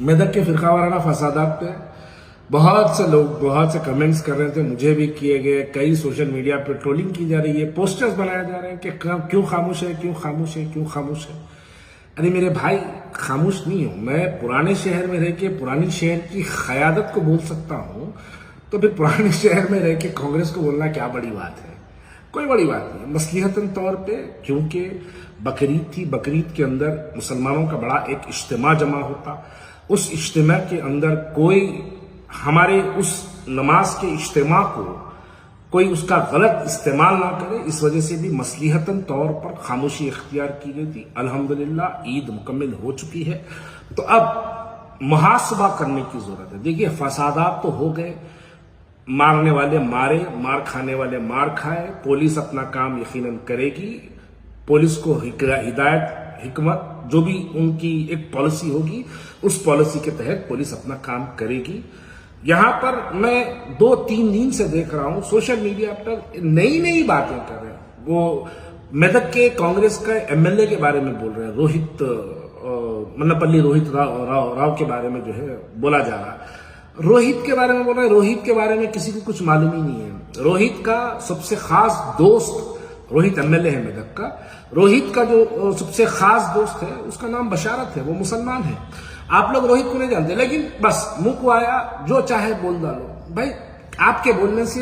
मेदक के फिरका वाराना फसादात पे बहुत से लोग बहुत से कमेंट्स कर रहे थे, मुझे भी किए गए, कई सोशल मीडिया पे ट्रोलिंग की जा रही है, पोस्टर्स बनाए जा रहे हैं कि क्यों खामोश है, क्यों खामोश है, क्यों खामोश है। अरे मेरे भाई, खामोश नहीं हूं मैं। पुराने शहर में रह के पुरानी शहर की क़यादत को बोल सकता हूं, तो फिर पुराने शहर में रह के कांग्रेस को बोलना क्या बड़ी बात है? कोई बड़ी बात नहीं। मसलिहतन तौर पे, क्योंकि बकरीद थी, बकरीद के अंदर मुसलमानों का बड़ा एक इज्तिमा जमा होता, उस इज्तिमा के अंदर कोई हमारे उस नमाज के इज्तिमा को कोई उसका गलत इस्तेमाल ना करे, इस वजह से भी मसलिहतन तौर पर खामोशी इख्तियार की गई थी। अल्हम्दुलिल्लाह ईद मुकम्मल हो चुकी है, तो अब मुहासबा करने की जरूरत है। देखिए, फसादात तो हो गए, मारने वाले मारे, मार खाने वाले मार खाए, पुलिस अपना काम यकीनन करेगी, पुलिस को हिदायत हिकमत जो भी उनकी एक पॉलिसी होगी, उस पॉलिसी के तहत पुलिस अपना काम करेगी। यहां पर मैं 2-3 दिन से देख रहा हूं सोशल मीडिया पर नई नई बातें कर रहे हैं। वो मेदक के कांग्रेस का एमएलए के बारे में बोल रहे हैं, रोहित मन्नपल्ली रोहित राव के बारे में जो है बोला जा रहा है। रोहित के बारे में बोल रहे हैं, रोहित के बारे में किसी को कुछ मालूम ही नहीं है। रोहित का सबसे खास दोस्त, रोहित एमएलए है मेदक का, रोहित का जो सबसे खास दोस्त है उसका नाम बशारत है, वो मुसलमान है। आप लोग रोहित को नहीं जानते, लेकिन बस मुंह को आया जो चाहे बोल डालो। भाई, आपके बोलने से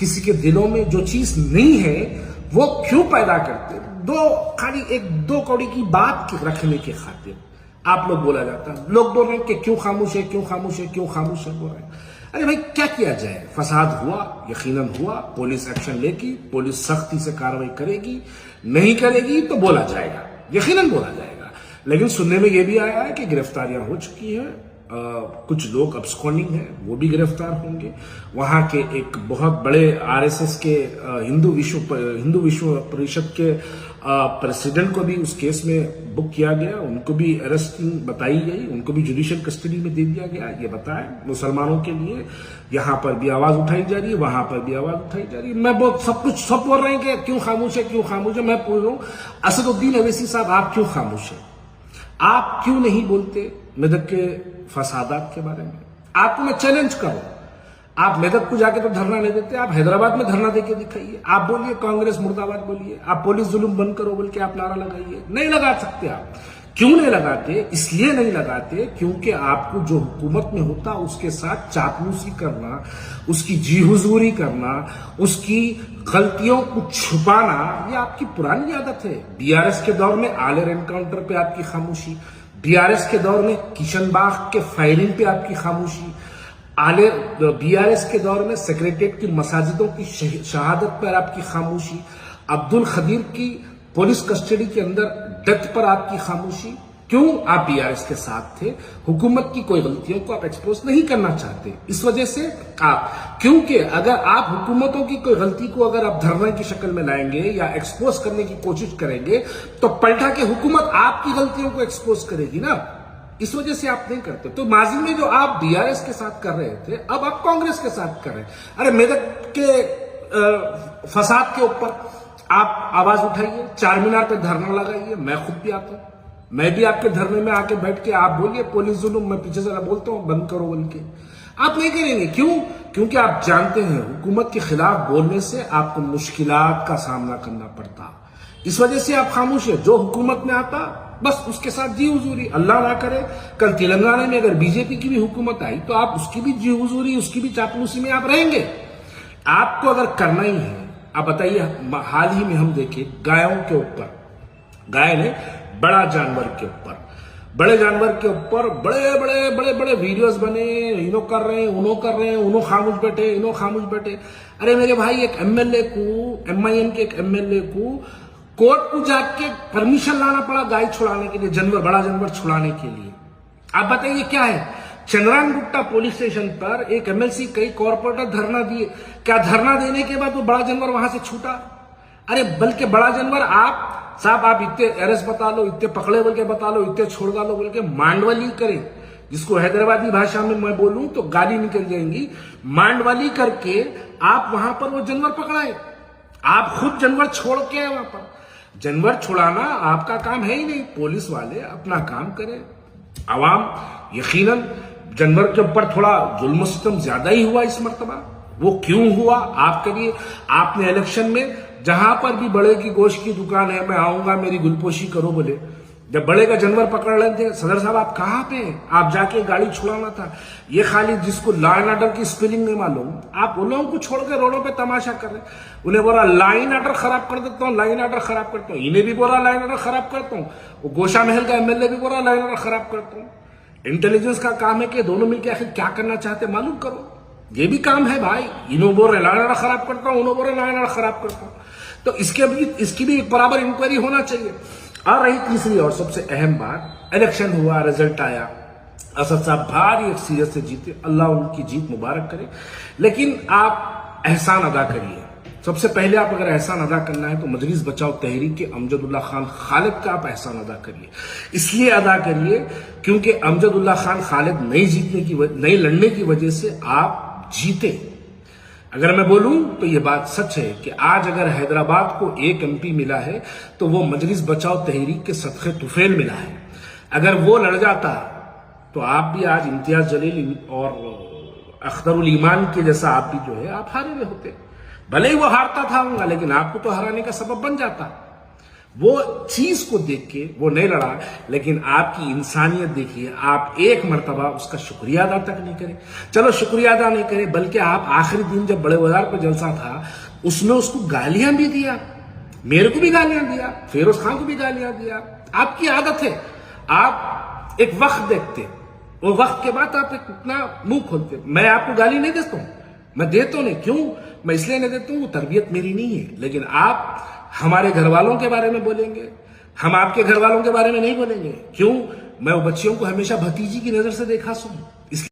किसी के दिलों में जो चीज नहीं है वो क्यों पैदा करते? खाली 1-2 कौड़ी की बात रखने के खातिर आप लोग बोला जाता है। लोग बोल रहे हैं कि क्यों खामोश है, क्यों खामोश है, क्यों खामोश है बोल रहे हैं। अरे भाई, क्या किया जाए? फसाद हुआ, यकीनन हुआ, पुलिस एक्शन लेगी, पुलिस सख्ती से कार्रवाई करेगी, नहीं करेगी तो बोला जाएगा, यकीनन बोला जाएगा। लेकिन सुनने में यह भी आया है कि गिरफ्तारियां हो चुकी है, कुछ लोग अब्सकॉन्डिंग हैं, वो भी गिरफ्तार होंगे। वहां के एक बहुत बड़े आरएसएस के हिंदू विश्व परिषद के प्रेसिडेंट को भी उस केस में बुक किया गया, उनको भी अरेस्टिंग बताई गई, उनको भी जुडिशियल कस्टडी में दे दिया गया। ये बताएं, मुसलमानों के लिए यहां पर भी आवाज उठाई जा रही है, वहां पर भी आवाज उठाई जा रही है। मैं सब बोल रहे हैं कि क्यों खामोश है, क्यों खामोश है। मैं पूछ रहा हूं, असदुद्दीन अवैसी साहब, आप क्यों खामोश है? आप क्यों नहीं बोलते मेदक के फसादात के बारे में? आपको मैं चैलेंज करूं, आप मेदक को जाके तो धरना नहीं देते, आप हैदराबाद में धरना देके दिखाइए। आप बोलिए कांग्रेस मुर्दाबाद बोलिए, आप पुलिस जुल्म बंद करो बोल के आप नारा लगाइए। नहीं लगा सकते आप। क्यों नहीं लगाते? इसलिए नहीं लगाते क्योंकि आपको जो हुकूमत में होता उसके साथ चापलूसी करना, उसकी जी हुजूरी करना, उसकी गलतियों को छुपाना, ये आपकी पुरानी आदत है। बीआरएस के दौर में आलेर एनकाउंटर पे आपकी खामोशी, बीआरएस के दौर में किशनबाग के फायरिंग पे आपकी खामोशी, बीआरएस के दौर में सेक्रेटरीट की मसाजिदों की शहादत पर आपकी खामोशी, अब्दुल खदीर की पुलिस कस्टडी के अंदर डेथ पर आपकी खामोशी। क्यों? आप बीआरएस के साथ थे, हुकूमत की कोई गलतियों को आप एक्सपोज नहीं करना चाहते, इस वजह से आप, क्योंकि अगर आप हुकूमतों की कोई गलती को अगर आप धरने की शक्ल में लाएंगे या एक्सपोज करने की कोशिश करेंगे तो पलटा के हुकूमत आपकी गलतियों को एक्सपोज करेगी ना, इस वजह से आप नहीं करते। तो माजी में जो आप बीआरएस के साथ कर रहे थे, अब आप कांग्रेस के साथ कर रहे हैं। अरे मेदक के फसाद के ऊपर आप आवाज उठाइए, चार मीनार पे धरना लगाइए, मैं खुद भी आता हूं, मैं भी आपके धरने में आके बैठ के आप बोलिए पुलिस जुल्म, मैं पीछे से बोलता हूं बंद करो बोल के। आप नहीं करेंगे। क्यों? क्योंकि आप जानते हैं हुकूमत के खिलाफ बोलने से आपको मुश्किलात का सामना करना पड़ता, इस वजह से आप खामोश है। जो हुकूमत में आता बस उसके साथ जी हुजूरी। अल्लाह ना करे कल तेलंगाना में अगर बीजेपी की भी हुकूमत आई तो आप उसकी भी जी हुजूरी, उसकी भी चापलूसी में आप रहेंगे। आपको अगर करना ही है, आप बताइए, हाल ही में हम देखे गायों के ऊपर, गाय ने बड़ा जानवर के ऊपर, बड़े जानवर के ऊपर बड़े बड़े बड़े बड़े वीडियोस बने, इनो कर रहे हैं, उनो कर रहे हैं, उनो खामोश बैठे, इनो खामोश बैठे। अरे मेरे भाई, एक एमएलए को, एमआईएम के एक एमएलए को कोर्ट को जाके परमिशन लाना पड़ा गाय छुड़ाने के लिए, जानवर, बड़ा जानवर छुड़ाने के लिए। आप बताइए क्या है? चंद्रानगुट्टा पुलिस स्टेशन पर एक एमएलसी, कई कॉर्पोरेटर धरना दिए। क्या धरना देने के बाद वो बड़ा जानवर वहां से छूटा? अरे बल्कि बड़ा जानवर आप साहब, आप इतने अरेस्ट बता लो, इतने पकड़े बोल के बता लो, इतने छोड़ डालो बोल के मांडवाली करें, जिसको हैदराबादी भाषा में मैं बोलूं तो गाली निकल जाएंगी, मांडवाली करके आप वहां पर वो जानवर पकड़ाए। आप खुद जानवर छोड़ के आए वहां पर। जानवर छुड़ाना आपका काम है ही नहीं। पुलिस वाले अपना काम करें, आवाम यकीनन जानवर के ऊपर थोड़ा जुल्म सितम ज्यादा ही हुआ इस मर्तबा। वो क्यों हुआ आप करिए। आपने इलेक्शन में जहां पर भी बड़े की गोश्त की दुकान है, मैं आऊंगा मेरी गुलपोशी करो बोले, जब बड़े का जानवर पकड़ रहे थे, सदर साहब आप कहां पे हैं? आप जाके गाड़ी छुड़ाना था। ये खाली जिसको लॉ एंड ऑर्डर की स्पेलिंग नहीं मालूम, आप उन लोगों को छोड़ के रोडों पे तमाशा कर रहे। उन्हें बोला लाइन ऑर्डर खराब कर देता हूँ, लाइन ऑर्डर खराब करता हूँ। इन्हें भी बोला लाइन ऑर्डर खराब करता हूँ। वो गोशा महल का एमएलए भी बोला लाइन ऑर्डर खराब करता हूँ। इंटेलिजेंस का काम है कि दोनों मिलकर आखिर क्या करना चाहते मालूम करो। ये भी काम है भाई। इन्हों बोल रहे लाइन ऑर्डर खराब करता हूँ, उन्होंने बोल रहे लाइन ऑर्डर खराब करता हूँ। तो इसकी भी बराबर इंक्वायरी होना चाहिए। आ रही तीसरी और सबसे अहम बात, इलेक्शन हुआ, रिजल्ट आया, असद साहब भारी अक्सरियत से जीते, अल्लाह उनकी जीत मुबारक करे। लेकिन आप एहसान अदा करिए। सबसे पहले आप अगर एहसान अदा करना है तो मजलिस बचाओ तहरीक के अमजदुल्ला खान खालिद का आप एहसान अदा करिए। इसलिए अदा करिए क्योंकि अमजदुल्ला खान खालिद नहीं लड़ने की वजह से आप जीते। अगर मैं बोलूं तो ये बात सच है कि आज अगर हैदराबाद को एक एमपी मिला है तो वो मजलिस बचाओ तहरीक के सदक़े तुफैल मिला है। अगर वो लड़ जाता तो आप भी आज इम्तियाज जलील और अख्तरुल ईमान के जैसा आप भी जो है आप हारे हुए होते। भले ही वो हारता था होगा, लेकिन आपको तो हराने का सबब बन जाता। वो चीज को देख के वो नहीं लड़ा, लेकिन आपकी इंसानियत देखिए, आप एक मर्तबा उसका शुक्रिया अदा तक नहीं करे। चलो शुक्रिया अदा नहीं करे, बल्कि आप आखिरी दिन जब बड़े बाजार पर जलसा था उसमें उसको गालियां भी दिया, मेरे को भी गालियां दिया, फिरोज खान को भी गालियां दिया। आपकी आदत है, आप एक वक्त देखते, वो वक्त के बाद आप इतना मुंह खोलते। मैं आपको गाली नहीं देता हूं, मैं देता नहीं। क्यों? मैं इसलिए नहीं देता हूं, वो तरबियत मेरी नहीं है। लेकिन आप हमारे घर वालों के बारे में बोलेंगे, हम आपके घर वालों के बारे में नहीं बोलेंगे। क्यों? मैं वो बच्चियों को हमेशा भतीजी की नजर से देखा हूं।